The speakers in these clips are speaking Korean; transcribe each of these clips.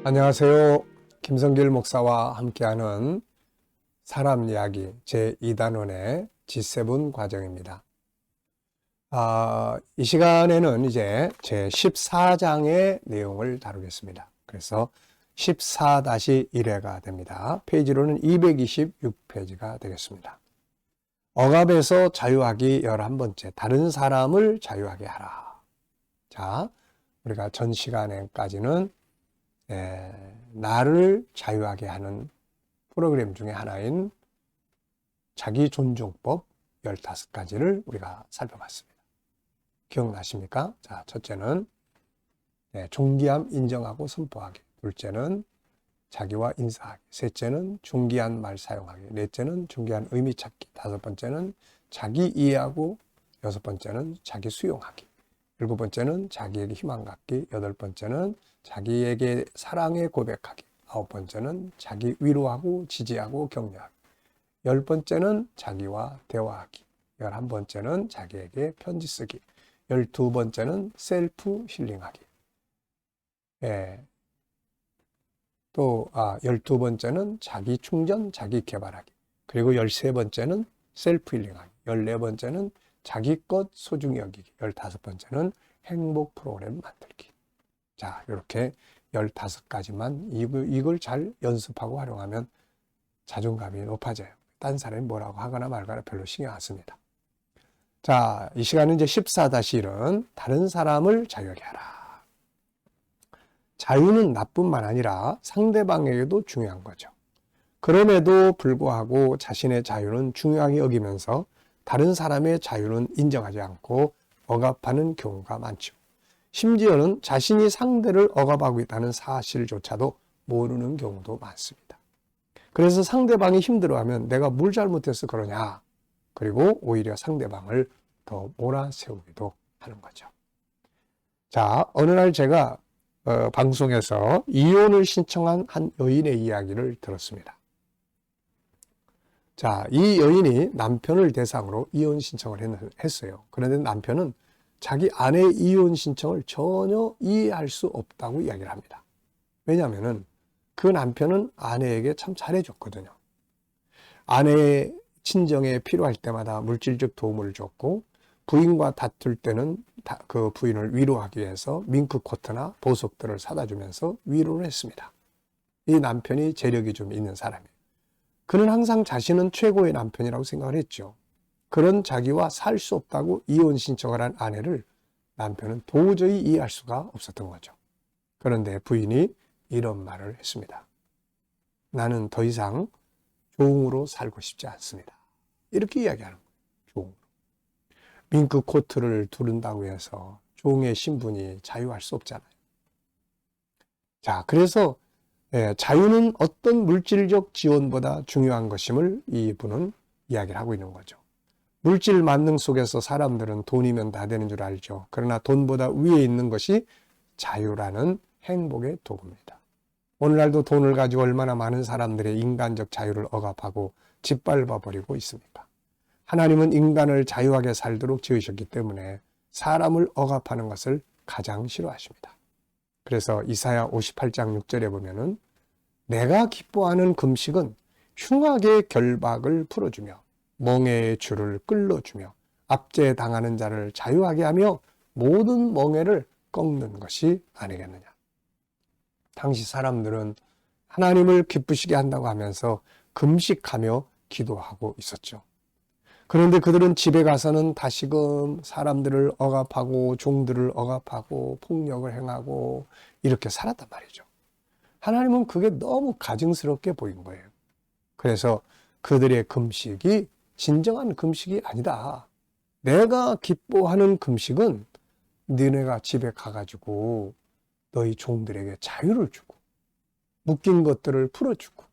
안녕하세요. 김성길 목사와 함께하는 사람 이야기 제2단원의 G7 과정입니다. 이 시간에는 이제 제14장의 내용을 다루겠습니다. 그래서 14-1회가 됩니다. 페이지로는 226페이지가 되겠습니다. 억압에서 자유하기 11번째, 다른 사람을 자유하게 하라. 자, 우리가 전 시간에까지는 나를 자유하게 하는 프로그램 중에 하나인 자기 존중법 15가지를 우리가 살펴봤습니다. 기억나십니까? 자, 첫째는 존귀함 인정하고 선포하기. 둘째는 자기와 인사하기. 셋째는 존귀한 말 사용하기. 넷째는 존귀한 의미 찾기. 다섯 번째는 자기 이해하고, 여섯 번째는 자기 수용하기. 일곱 번째는 자기에게 희망 갖기. 여덟 번째는 자기에게 사랑의 고백하기. 아홉 번째는 자기 위로하고 지지하고 격려하기. 열 번째는 자기와 대화하기. 11번째는 자기에게 편지 쓰기. 12번째는 셀프 힐링하기. 또 12번째는 자기 충전, 자기 개발하기. 그리고 13번째는 셀프 힐링하기. 14번째는 자기 것 소중히 여기기. 15번째는 행복 프로그램 만들기. 자, 이렇게 15가지만 이걸 잘 연습하고 활용하면 자존감이 높아져요. 딴 사람이 뭐라고 하거나 말거나 별로 신경 안 씁니다. 자, 이 시간은 이제 14-1은 다른 사람을 자유하게 하라. 자유는 나뿐만 아니라 상대방에게도 중요한 거죠. 그럼에도 불구하고 자신의 자유는 중요하게 여기면서 다른 사람의 자유는 인정하지 않고 억압하는 경우가 많죠. 심지어는 자신이 상대를 억압하고 있다는 사실조차도 모르는 경우도 많습니다. 그래서 상대방이 힘들어하면 내가 뭘 잘못해서 그러냐, 그리고 오히려 상대방을 더 몰아세우기도 하는 거죠. 자, 어느 날 제가 방송에서 이혼을 신청한 한 여인의 이야기를 들었습니다. 자, 이 여인이 남편을 대상으로 이혼 신청을 했어요. 그런데 남편은 자기 아내의 이혼 신청을 전혀 이해할 수 없다고 이야기를 합니다. 왜냐하면 그 남편은 아내에게 참 잘해줬거든요. 아내의 친정에 필요할 때마다 물질적 도움을 줬고, 부인과 다툴 때는 그 부인을 위로하기 위해서 밍크 코트나 보석들을 사다 주면서 위로를 했습니다. 이 남편이 재력이 좀 있는 사람이에요. 그는 항상 자신은 최고의 남편이라고 생각을 했죠. 그런 자기와 살 수 없다고 이혼 신청을 한 아내를 남편은 도저히 이해할 수가 없었던 거죠. 그런데 부인이 이런 말을 했습니다. 나는 더 이상 종으로 살고 싶지 않습니다. 이렇게 이야기하는 거예요. 종으로. 밍크 코트를 두른다고 해서 종의 신분이 자유할 수 없잖아요. 자, 그래서 자유는 어떤 물질적 지원보다 중요한 것임을 이분은 이야기를 하고 있는 거죠. 물질 만능 속에서 사람들은 돈이면 다 되는 줄 알죠. 그러나 돈보다 위에 있는 것이 자유라는 행복의 도구입니다. 오늘날도 돈을 가지고 얼마나 많은 사람들의 인간적 자유를 억압하고 짓밟아버리고 있습니까? 하나님은 인간을 자유하게 살도록 지으셨기 때문에 사람을 억압하는 것을 가장 싫어하십니다. 그래서 이사야 58장 6절에 보면은 내가 기뻐하는 금식은 흉악의 결박을 풀어주며 멍에의 줄을 끌어주며 압제당하는 자를 자유하게 하며 모든 멍에를 꺾는 것이 아니겠느냐. 당시 사람들은 하나님을 기쁘시게 한다고 하면서 금식하며 기도하고 있었죠. 그런데 그들은 집에 가서는 다시금 사람들을 억압하고 종들을 억압하고 폭력을 행하고 이렇게 살았단 말이죠. 하나님은 그게 너무 가증스럽게 보인 거예요. 그래서 그들의 금식이 진정한 금식이 아니다. 내가 기뻐하는 금식은 너네가 집에 가가지고 너희 종들에게 자유를 주고 묶인 것들을 풀어주고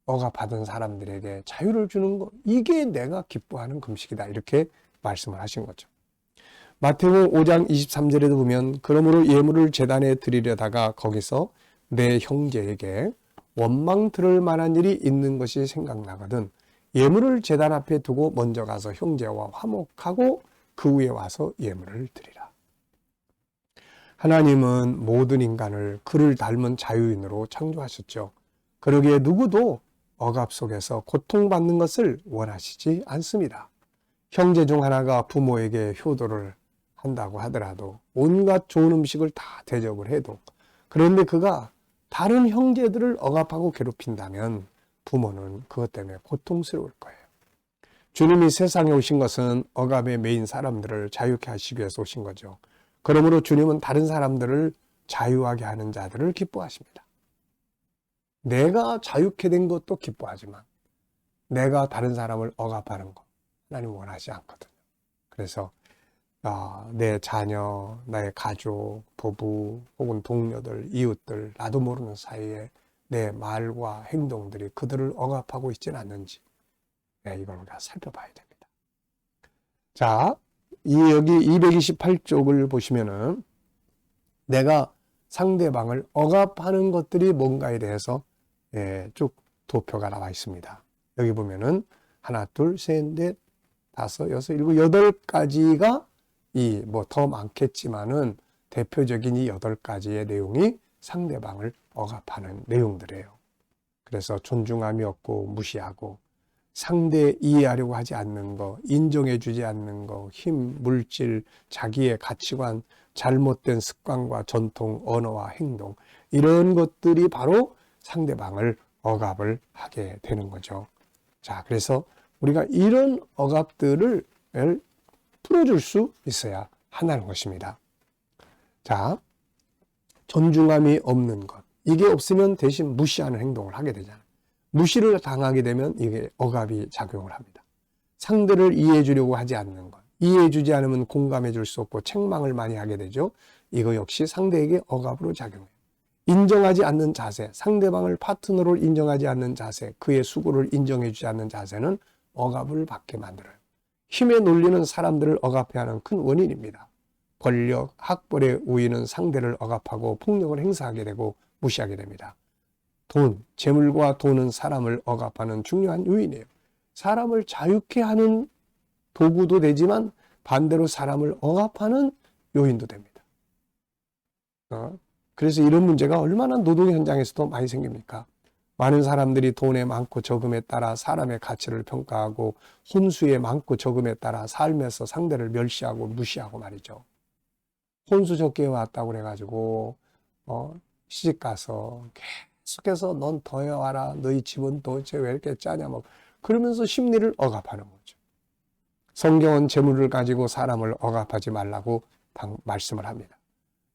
억압하던 사람들에게 자유를 주는 것, 이게 내가 기뻐하는 금식이다. 이렇게 말씀을 하신 거죠. 마태복음 5장 23절에도 보면 그러므로 예물을 제단에 드리려다가 거기서 내 형제에게 원망 들을 만한 일이 있는 것이 생각나거든 예물을 제단 앞에 두고 먼저 가서 형제와 화목하고 그 후에 와서 예물을 드리라. 하나님은 모든 인간을 그를 닮은 자유인으로 창조하셨죠. 그러기에 누구도 억압 속에서 고통받는 것을 원하시지 않습니다. 형제 중 하나가 부모에게 효도를 한다고 하더라도 온갖 좋은 음식을 다 대접을 해도, 그런데 그가 다른 형제들을 억압하고 괴롭힌다면 부모는 그것 때문에 고통스러울 거예요. 주님이 세상에 오신 것은 억압에 매인 사람들을 자유케 하시기 위해서 오신 거죠. 그러므로 주님은 다른 사람들을 자유하게 하는 자들을 기뻐하십니다. 내가 자유케 된 것도 기뻐하지만 내가 다른 사람을 억압하는 것, 하나님은 원하지 않거든요. 그래서 내 자녀, 나의 가족, 부부 혹은 동료들, 이웃들, 나도 모르는 사이에 내 말과 행동들이 그들을 억압하고 있지는 않는지, 이걸 우리가 살펴봐야 됩니다. 자, 여기 228쪽을 보시면은 내가 상대방을 억압하는 것들이 뭔가에 대해서 쭉 도표가 나와 있습니다. 여기 보면은 하나, 둘, 셋, 넷, 다섯, 여섯, 일곱, 여덟 가지가 더 많겠지만은 대표적인 이 8가지의 내용이 상대방을 억압하는 내용들이에요. 그래서 존중함이 없고 무시하고, 상대 이해하려고 하지 않는 거, 인정해 주지 않는 거, 힘, 물질, 자기의 가치관, 잘못된 습관과 전통, 언어와 행동, 이런 것들이 바로 상대방을 억압을 하게 되는 거죠. 자, 그래서 우리가 이런 억압들을 풀어줄 수 있어야 한다는 것입니다. 자, 존중함이 없는 것. 이게 없으면 대신 무시하는 행동을 하게 되잖아요. 무시를 당하게 되면 이게 억압이 작용을 합니다. 상대를 이해해 주려고 하지 않는 것. 이해해 주지 않으면 공감해 줄 수 없고 책망을 많이 하게 되죠. 이거 역시 상대에게 억압으로 작용해요. 인정하지 않는 자세, 상대방을 파트너로 인정하지 않는 자세, 그의 수고를 인정해 주지 않는 자세는 억압을 받게 만들어요. 힘에 놀리는 사람들을 억압해야 하는 큰 원인입니다. 권력, 학벌의 우위는 상대를 억압하고 폭력을 행사하게 되고 무시하게 됩니다. 돈, 재물과 돈은 사람을 억압하는 중요한 요인이에요. 사람을 자유케 하는 도구도 되지만 반대로 사람을 억압하는 요인도 됩니다. 그래서 이런 문제가 얼마나 노동 현장에서도 많이 생깁니까? 많은 사람들이 돈의 많고 적음에 따라 사람의 가치를 평가하고 혼수의 많고 적음에 따라 삶에서 상대를 멸시하고 무시하고 말이죠. 혼수 적게 왔다고 그래가지고 시집가서 계속해서 넌 더 해와라, 너희 집은 도대체 왜 이렇게 짜냐, 그러면서 심리를 억압하는 거죠. 성경은 재물을 가지고 사람을 억압하지 말라고 말씀을 합니다.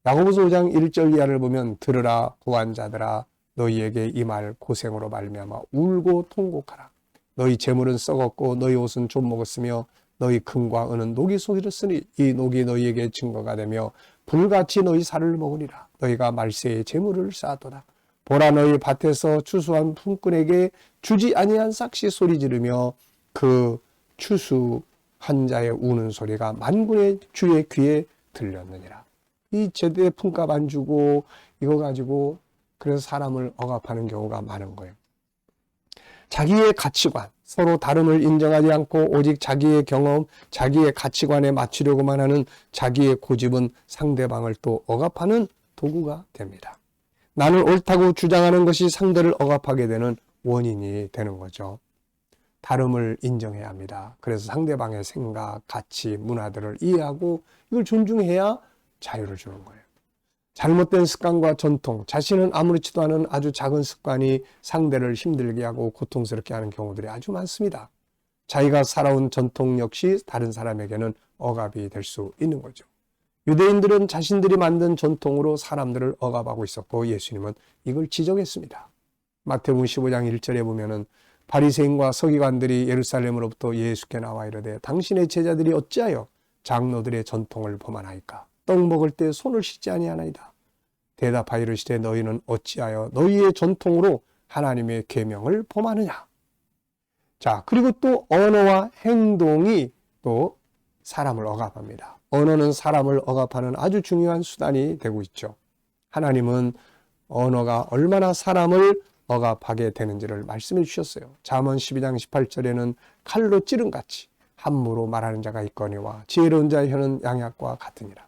야고보서 5장 1절 이하를 보면 들으라 부한자들아, 너희에게 이 말 고생으로 말미암아 울고 통곡하라. 너희 재물은 썩었고 너희 옷은 좀 먹었으며 너희 금과 은은 녹이 속이었으니 이 녹이 너희에게 증거가 되며 불같이 너희 살을 먹으리라. 너희가 말세에 재물을 쌓았도다. 보라, 너희 밭에서 추수한 품꾼에게 주지 아니한 삭시 소리 지르며 그 추수한 자의 우는 소리가 만군의 주의 귀에 들렸느니라. 이 제때 품값 안 주고 이거 가지고 그래서 사람을 억압하는 경우가 많은 거예요. 자기의 가치관, 서로 다름을 인정하지 않고 오직 자기의 경험, 자기의 가치관에 맞추려고만 하는 자기의 고집은 상대방을 또 억압하는 도구가 됩니다. 나는 옳다고 주장하는 것이 상대를 억압하게 되는 원인이 되는 거죠. 다름을 인정해야 합니다. 그래서 상대방의 생각, 가치, 문화들을 이해하고 이걸 존중해야 자유를 주는 거예요. 잘못된 습관과 전통, 자신은 아무렇지도 않은 아주 작은 습관이 상대를 힘들게 하고 고통스럽게 하는 경우들이 아주 많습니다. 자기가 살아온 전통 역시 다른 사람에게는 억압이 될 수 있는 거죠. 유대인들은 자신들이 만든 전통으로 사람들을 억압하고 있었고 예수님은 이걸 지적했습니다. 마태복음 15장 1절에 보면은 바리새인과 서기관들이 예루살렘으로부터 예수께 나와 이르되 당신의 제자들이 어찌하여 장로들의 전통을 범하나이까? 떡 먹을 때 손을 씻지 아니하나이다. 대답하여 이르시되 너희는 어찌하여 너희의 전통으로 하나님의 계명을 범하느냐. 자, 그리고 또 언어와 행동이 또 사람을 억압합니다. 언어는 사람을 억압하는 아주 중요한 수단이 되고 있죠. 하나님은 언어가 얼마나 사람을 억압하게 되는지를 말씀해 주셨어요. 잠언 12장 18절에는 칼로 찌른같이 함부로 말하는 자가 있거니와 지혜로운 자의 혀는 양약과 같으니라.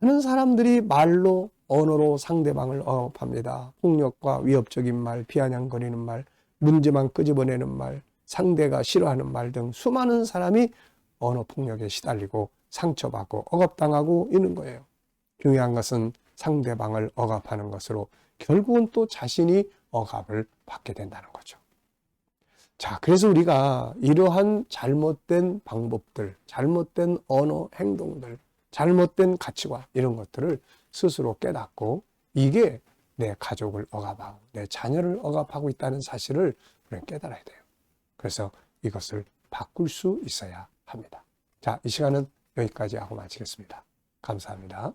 많은 사람들이 말로, 언어로 상대방을 억압합니다. 폭력과 위협적인 말, 비아냥거리는 말, 문제만 끄집어내는 말, 상대가 싫어하는 말 등 수많은 사람이 언어 폭력에 시달리고 상처받고 억압당하고 있는 거예요. 중요한 것은 상대방을 억압하는 것으로 결국은 또 자신이 억압을 받게 된다는 거죠. 자, 그래서 우리가 이러한 잘못된 방법들, 잘못된 언어, 행동들, 잘못된 가치관 이런 것들을 스스로 깨닫고 이게 내 가족을 억압하고 내 자녀를 억압하고 있다는 사실을 우리는 깨달아야 돼요. 그래서 이것을 바꿀 수 있어야 합니다. 자, 이 시간은 여기까지 하고 마치겠습니다. 감사합니다.